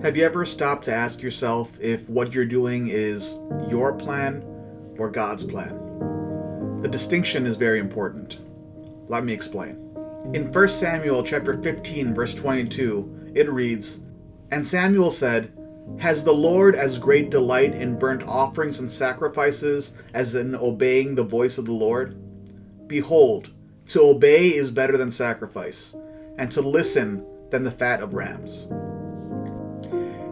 Have you ever stopped to ask yourself if what you're doing is your plan or God's plan? The distinction is very important. Let me explain. In 1 Samuel chapter 15, verse 22, it reads, "And Samuel said, Has the Lord as great delight in burnt offerings and sacrifices as in obeying the voice of the Lord? Behold, to obey is better than sacrifice, and to listen than the fat of rams."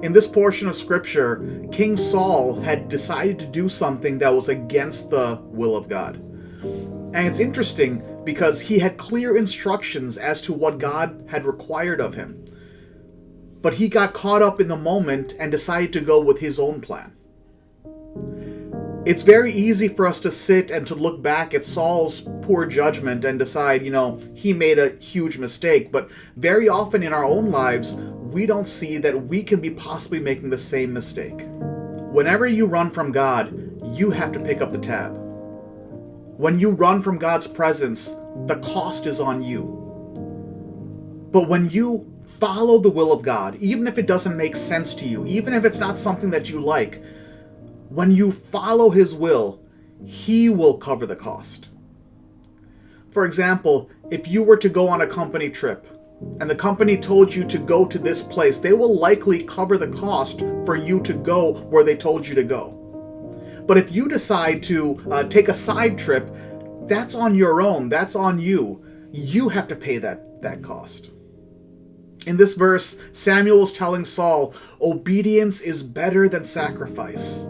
In this portion of scripture, King Saul had decided to do something that was against the will of God. And it's interesting because he had clear instructions as to what God had required of him. But he got caught up in the moment and decided to go with his own plan. It's very easy for us to sit and to look back at Saul's poor judgment and decide, he made a huge mistake. But very often in our own lives, we don't see that we can be possibly making the same mistake. Whenever you run from God, you have to pick up the tab. When you run from God's presence, the cost is on you. But when you follow the will of God, even if it doesn't make sense to you, even if it's not something that you like, when you follow His will, He will cover the cost. For example, if you were to go on a company trip, and the company told you to go to this place, they will likely cover the cost for you to go where they told you to go. But if you decide to take a side trip, that's on your own, that's on you. You have to pay that cost. In this verse, Samuel is telling Saul, obedience is better than sacrifice.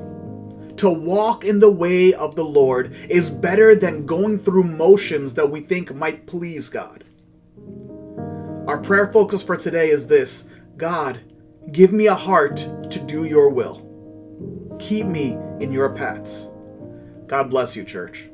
To walk in the way of the Lord is better than going through motions that we think might please God. Our prayer focus for today is this: God, give me a heart to do your will. Keep me in your paths. God bless you, church.